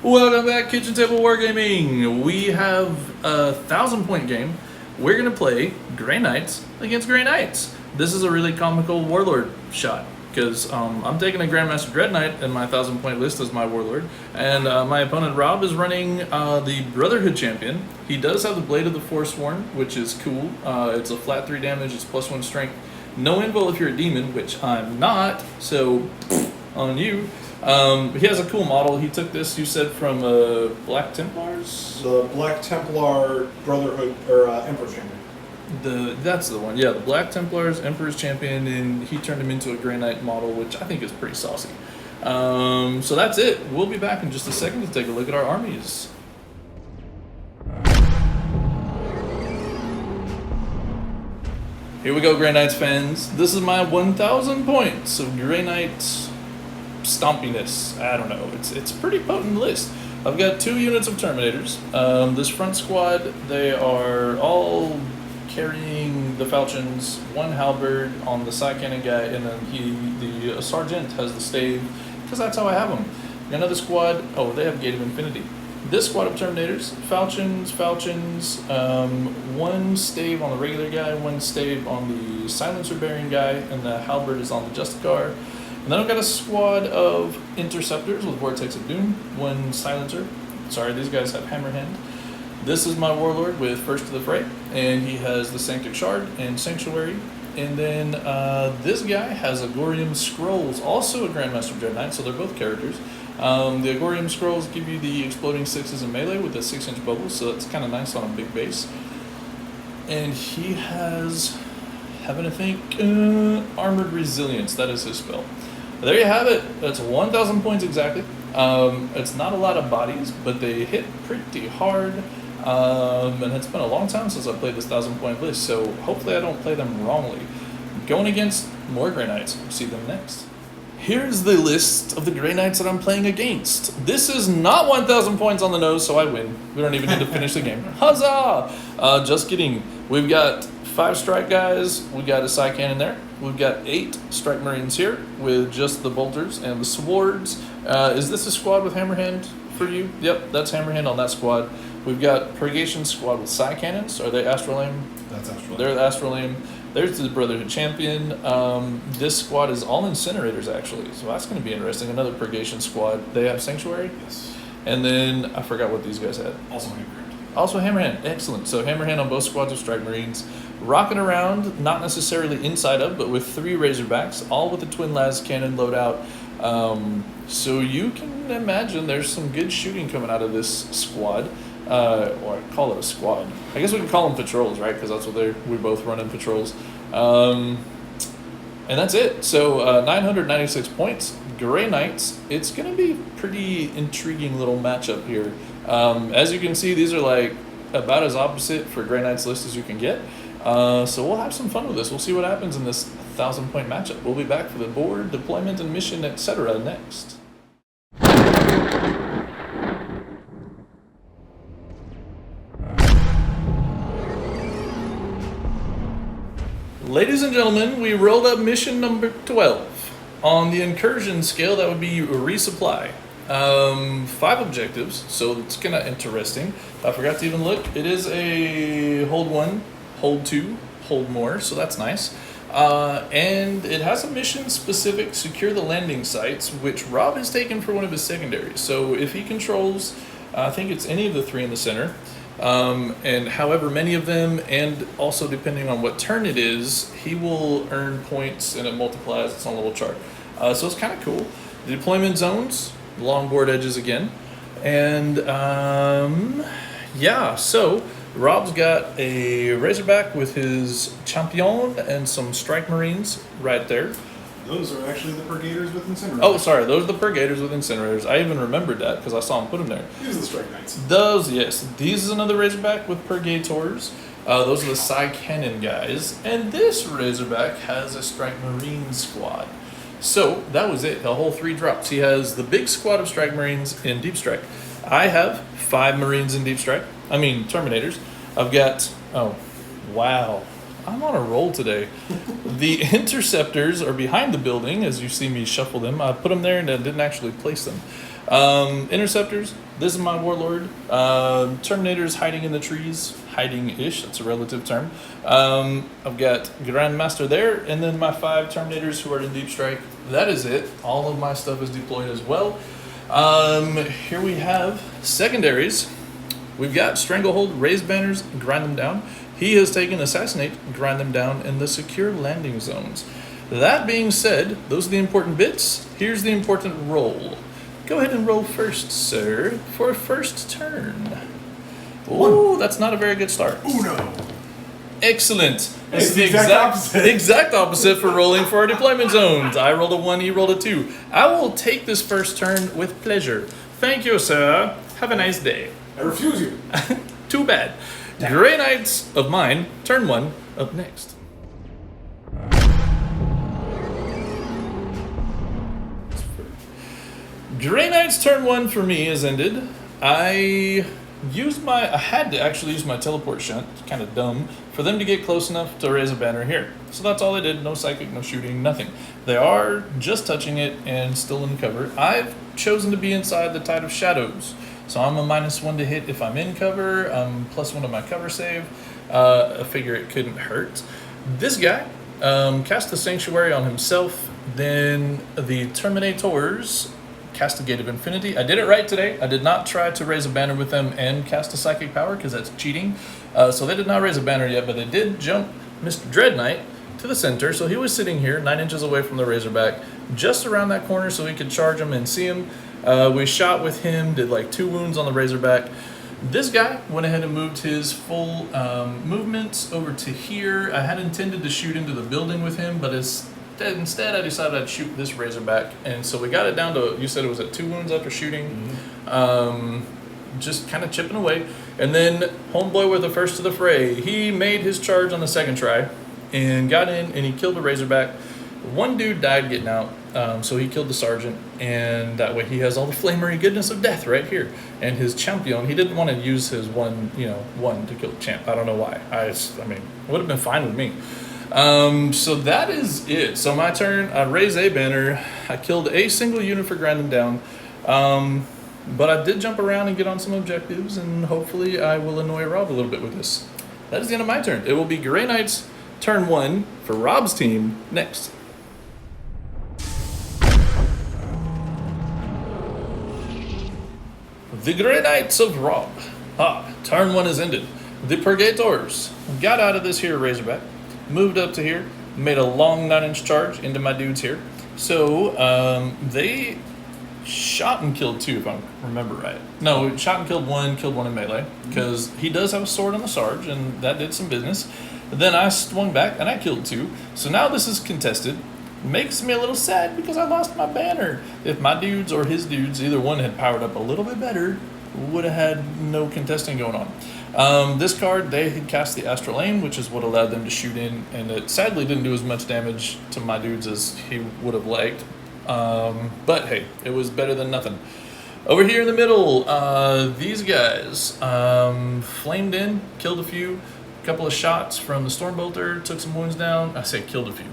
Welcome back, Kitchen Table Wargaming. We have a 1,000-point game. We're gonna play Grey Knights against Grey Knights. This is a really comical Warlord shot because I'm taking a Grandmaster Dread Knight in my 1,000-point list as my Warlord, and my opponent Rob is running the Brotherhood Champion. He does have the Blade of the Forsworn, which is cool. It's a flat 3 damage. It's +1 strength. No invul if you're a demon, which I'm not. So on you. He has a cool model. He took this, you said, from Black Templars? The Black Templar Brotherhood, or Emperor's Champion. That's the one, yeah, the Black Templars, Emperor's Champion, and he turned him into a Grey Knight model, which I think is pretty saucy. So that's it. We'll be back in just a second to take a look at our armies. Here we go, Grey Knights fans. This is my 1,000 points of Grey Knights stompiness. I don't know. It's a pretty potent list. I've got 2 units of Terminators. This front squad, they are all carrying the falchions, 1 halberd on the side cannon guy, and then the sergeant has the stave, because that's how I have them. Another squad, oh, they have Gate of Infinity. This squad of Terminators, falchions, 1 stave on the regular guy, 1 stave on the silencer bearing guy, and the halberd is on the Justicar. And then I've got a squad of Interceptors with Vortex of Doom, 1 silencer. Sorry, these guys have Hammerhand. This is my Warlord with First to the Fray, and he has the Sanctic Shard and Sanctuary. And then this guy has Agorium Scrolls, also a Grandmaster Dread Knight, so they're both characters. The Agorium Scrolls give you the exploding 6s in melee with a 6-inch bubble, so that's kind of nice on a big base. And he has, having to think, Armored Resilience, that is his spell. There you have it. That's 1,000 points exactly. It's not a lot of bodies, but they hit pretty hard. And it's been a long time since I played this 1,000-point list, so hopefully I don't play them wrongly. Going against more Grey Knights. See them next. Here's the list of the Grey Knights that I'm playing against. This is not 1,000 points on the nose, so I win. We don't even need to finish the game. Huzzah! Just kidding. We've got 5 strike guys. We got a side cannon there. We've got 8 strike marines here with just the bolters and the swords. Is this a squad with Hammerhand for you? Yep, that's Hammerhand on that squad. We've got Purgation squad with side cannons. Are they Astrolabe? That's Astrolabe. They're Astrolabe. There's the Brotherhood Champion. This squad is all Incinerators, actually, so that's going to be interesting. Another Purgation squad. They have Sanctuary? Yes. And then, I forgot what these guys had. Also Hammerhand. Also Hammerhand. Excellent. So Hammerhand on both squads of Strike Marines. Rocking around, not necessarily inside of, but with 3 Razorbacks, all with the Twin Las Cannon loadout. So you can imagine there's some good shooting coming out of this squad. Or I call it a squad. I guess we can call them patrols, right? Because that's what we both run in patrols. And that's it. So 996 points. Grey Knights. It's going to be a pretty intriguing little matchup here. As you can see, these are like about as opposite for Grey Knights list as you can get. So we'll have some fun with this. We'll see what happens in this 1,000-point matchup. We'll be back for the board, deployment, and mission, etc. next. Ladies and gentlemen, we rolled up mission number 12. On the Incursion scale, that would be resupply. 5 objectives, so it's kind of interesting. I forgot to even look. It is a hold 1, hold 2, hold more, so that's nice. And it has a mission-specific secure the landing sites, which Rob has taken for one of his secondaries. So if he controls, I think it's any of the 3 in the center, and however many of them, and also depending on what turn it is, he will earn points and it multiplies. It's on a little chart. So it's kind of cool. The deployment zones, long board edges again. And yeah, so Rob's got a Razorback with his Champion and some Strike Marines right there. Those are actually the Purgators with Incinerators. Oh, sorry, those are the Purgators with Incinerators. I even remembered that because I saw him put them there. These are the Strike Knights. Those, yes. These is another Razorback with Purgators. Those are the side cannon guys. And this Razorback has a Strike Marine squad. So that was it, the whole 3 drops. He has the big squad of Strike Marines in Deep Strike. I have 5 Marines in Deep Strike. I mean, Terminators. I've got, oh, wow. I'm on a roll today. The Interceptors are behind the building, as you see me shuffle them. I put them there and I didn't actually place them. Interceptors. This is my warlord. Terminators hiding in the trees. Hiding-ish, that's a relative term. I've got Grandmaster there, and then my 5 Terminators who are in Deep Strike. That is it. All of my stuff is deployed as well. Here we have secondaries. We've got Stranglehold, Raise Banners, Grind them down. He has taken Assassinate, Grind them down, and the Secure Landing Zones. That being said, those are the important bits. Here's the important roll. Go ahead and roll first, sir, for first turn. Ooh, that's not a very good start. Uno. Excellent. It's the exact opposite for rolling for our deployment zones. I rolled a 1, he rolled a 2. I will take this first turn with pleasure. Thank you, sir. Have a nice day. I refuse you. Too bad. Grey Knights of mine, turn 1, up next. Grey Knights turn 1 for me is ended. I had to actually use my teleport shunt, kind of dumb, for them to get close enough to raise a banner here. So that's all I did, no psychic, no shooting, nothing. They are just touching it and still in cover. I've chosen to be inside the Tide of Shadows. So I'm a -1 to hit if I'm in cover, +1 to my cover save. I figure it couldn't hurt. This guy cast the Sanctuary on himself, then the Terminators cast a Gate of Infinity. I did it right today. I did not try to raise a banner with them and cast a Psychic Power because that's cheating. So they did not raise a banner yet, but they did jump Mr. Dread Knight to the center. So he was sitting here 9 inches away from the Razorback, just around that corner so we could charge him and see him. We shot with him, did like 2 wounds on the Razorback. This guy went ahead and moved his full movements over to here. I had intended to shoot into the building with him, but instead I decided I'd shoot this Razorback. And so we got it down to, you said it was at 2 wounds after shooting. Just kind of chipping away. And then Homeboy with the first to the fray. He made his charge on the second try and got in and he killed the Razorback. One dude died getting out, so he killed the sergeant, and that way he has all the flamery goodness of death right here. And his champion, he didn't want to use his one to kill the champ. I don't know why. I mean, it would have been fine with me. So that is it. So my turn, I raise a banner. I killed a single unit for grinding down. But I did jump around and get on some objectives, and hopefully I will annoy Rob a little bit with this. That is the end of my turn. It will be Grey Knights turn 1 for Rob's team next. The Grey Knights of Rob. Turn 1 is ended. The Purgators got out of this here Razorback, moved up to here, made a long 9-inch charge into my dudes here. So they shot and killed 2, if I remember right. No, shot and killed 1 in melee, because he does have a sword on the Sarge, and that did some business. Then I swung back and I killed 2. So now this is contested. Makes me a little sad because I lost my banner. If my dudes or his dudes, either one had powered up a little bit better, would have had no contesting going on. This card, they had cast the Astral Aim, which is what allowed them to shoot in, and it sadly didn't do as much damage to my dudes as he would have liked. But hey, it was better than nothing. Over here in the middle, these guys flamed in, killed a few. Couple of shots from the Stormbolter, took some wounds down. I say killed a few,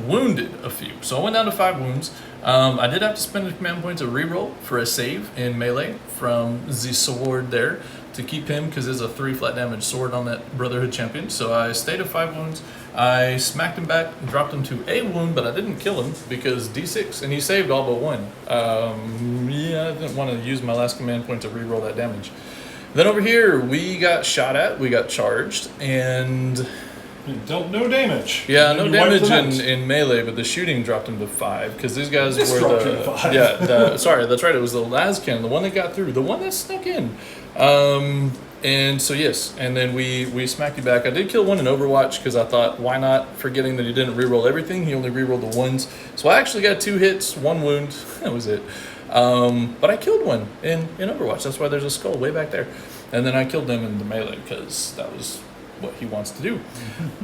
wounded a few. So I went down to 5 wounds. I did have to spend a command point to reroll for a save in melee from the sword there to keep him, because there's a 3 flat damage sword on that Brotherhood champion. So I stayed at 5 wounds. I smacked him back, dropped him to a wound, but I didn't kill him because D6, and he saved all but 1. Yeah, I didn't want to use my last command point to reroll that damage. Then over here, we got shot at, we got charged, and no damage. Yeah, no damage in melee, but the shooting dropped him to 5 because these guys were the 5. Sorry, that's right. It was the Lascan, the one that got through, the one that snuck in. And so yes, and then we smacked you back. I did kill 1 in Overwatch because I thought, why not? Forgetting that he didn't reroll everything, he only rerolled the 1s. So I actually got 2 hits, 1 wound. That was it. But I killed 1 in Overwatch. That's why there's a skull way back there. And then I killed them in the melee because that was what he wants to do.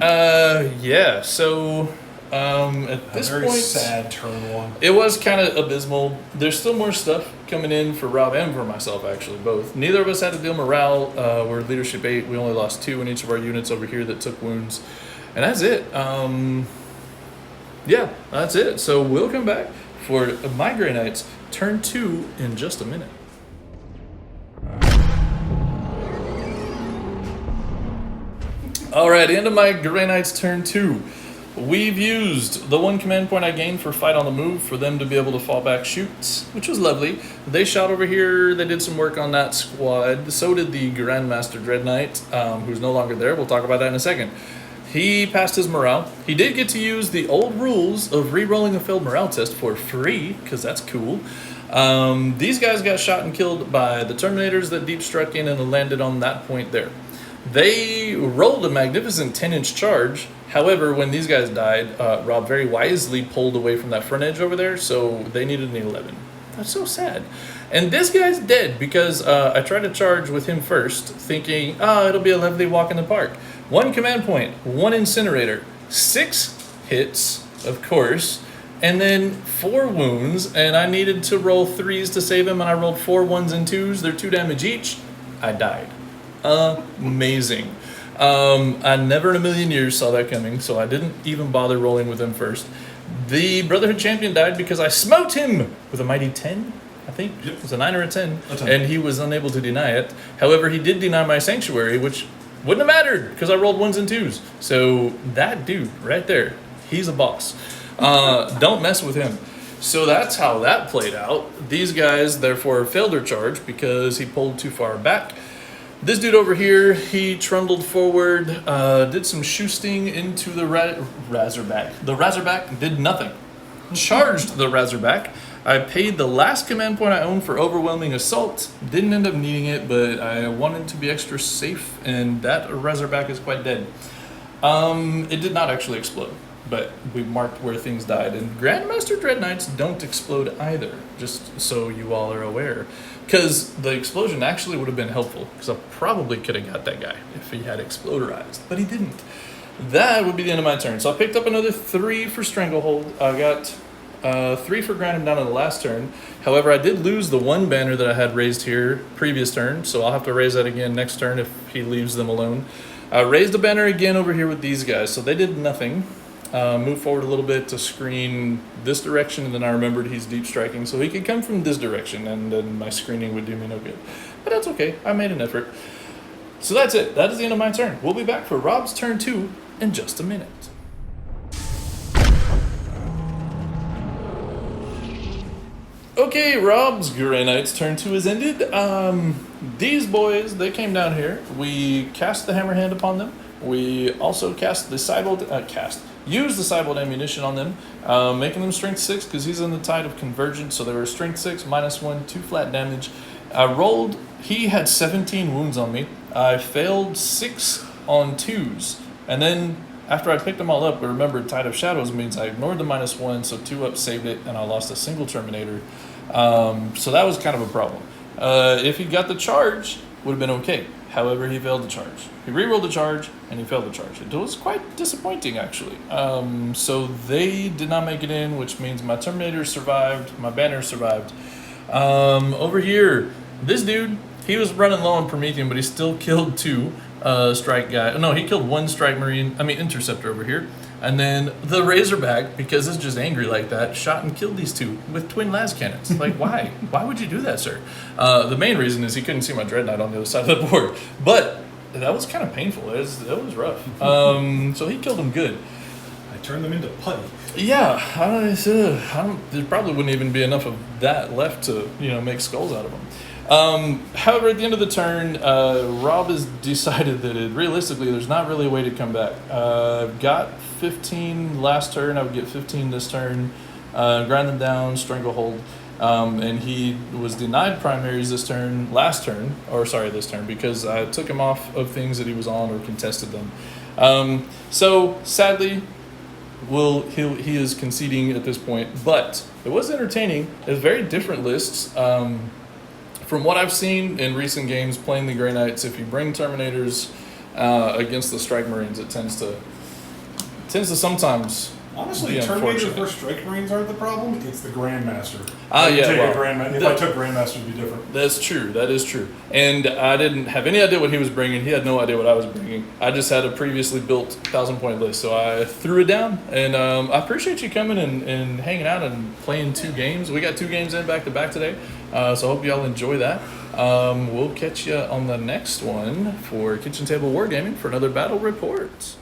Yeah, so at this point, very sad turn 1. It was kind of abysmal. There's still more stuff coming in for Rob and for myself, actually, both. Neither of us had to deal morale. We're leadership 8. We only lost 2 in each of our units over here that took wounds. And that's it. Yeah, that's it. So we'll come back for my Grey Knights turn 2 in just a minute. All right, end of my Grey Knights turn 2. We've used the 1 command point I gained for fight on the move for them to be able to fall back shoot, which was lovely. They shot over here, they did some work on that squad. So did the Grandmaster Dread Knight, who's no longer there. We'll talk about that in a second. He passed his morale. He did get to use the old rules of re-rolling a failed morale test for free, because that's cool. These guys got shot and killed by the Terminators that deep struck in and landed on that point there. They rolled a magnificent 10-inch charge. However, when these guys died, Rob very wisely pulled away from that front edge over there, so they needed an 11. That's so sad. And this guy's dead because I tried to charge with him first, thinking, it'll be a lovely walk in the park. 1 command point, 1 incinerator, 6 hits, of course, and then 4 wounds, and I needed to roll 3s to save him, and I rolled 4 1s and 2s. They're 2 damage each. I died. Amazing. I never in a million years saw that coming, so I didn't even bother rolling with him first. The Brotherhood champion died because I smote him with a mighty 10, I think. Yep. It was a 9 or a 10, and he was unable to deny it. However, he did deny my sanctuary, which wouldn't have mattered because I rolled 1s and 2s. So that dude right there, he's a boss. Don't mess with him. So that's how that played out. These guys, therefore, failed their charge because he pulled too far back. This dude over here, he trundled forward, did some shoosting into the Razorback. The Razorback did nothing. Charged the Razorback. I paid the last command point I owned for overwhelming assault. Didn't end up needing it, but I wanted to be extra safe, and that Razorback is quite dead. It did not actually explode, but we marked where things died. And Grandmaster Dread Knights don't explode either, just so you all are aware. Because the explosion actually would have been helpful, because I probably could have got that guy if he had exploderized, but he didn't. That would be the end of my turn. So I picked up another 3 for Stranglehold. I got 3 for Grind Him Down on the last turn. However, I did lose the 1 banner that I had raised here previous turn, so I'll have to raise that again next turn if he leaves them alone. I raised the banner again over here with these guys, so they did nothing. Move forward a little bit to screen this direction, and then I remembered he's deep striking, so he could come from this direction, and then my screening would do me no good. But that's okay, I made an effort. So that's it, that is the end of my turn. We'll be back for Rob's turn 2 in just a minute. Okay, Rob's Grey Knights turn 2 is ended. These boys, they came down here. We cast the Hammerhand upon them. We also cast the used the sideboard ammunition on them, making them strength 6 because he's in the tide of convergence, so they were strength 6, -1, 2 flat damage. I rolled, he had 17 wounds on me. I failed 6 on 2s, and then after I picked them all up, I remembered Tide of Shadows means I ignored the -1, so 2 up saved it, and I lost a single Terminator. So that was kind of a problem. If he got the charge, would have been okay. However, he failed the charge. He re-rolled the charge, and he failed the charge. It was quite disappointing, actually. So they did not make it in, which means my Terminator survived, my banner survived. Over here, this dude, he was running low on Promethean, but he still killed 2 strike guy. No, he killed 1 strike interceptor over here. And then the Razorback, because it's just angry like that, shot and killed these 2 with twin las cannons. Like, why? Why would you do that, sir? The main reason is he couldn't see my Dread Knight on the other side of the board. But that was kind of painful. It was rough. So he killed him good. I turned them into putty. Yeah, there probably wouldn't even be enough of that left to make skulls out of them. However, at the end of the turn, Rob has decided that realistically, there's not really a way to come back. I've got 15 last turn. I would get 15 this turn. Grind them down, Stranglehold. And he was denied primaries this turn, this turn, because I took him off of things that he was on or contested them. So, sadly, he is conceding at this point. But it was entertaining. It's very different lists. From what I've seen in recent games playing the Grey Knights, if you bring Terminators against the Strike Marines, it tends to sometimes Honestly, be Terminators unfortunate. versus Strike Marines aren't the problem. It's the Grandmaster. Yeah, Take well, a if I took Grandmaster, it'd be different. That's true. That is true. And I didn't have any idea what he was bringing. He had no idea what I was bringing. I just had a previously built 1,000-point list, so I threw it down. And I appreciate you coming and hanging out and playing 2 games. We got 2 games in back to back today, so I hope y'all enjoy that. We'll catch you on the next one for Kitchen Table Wargaming for another battle report.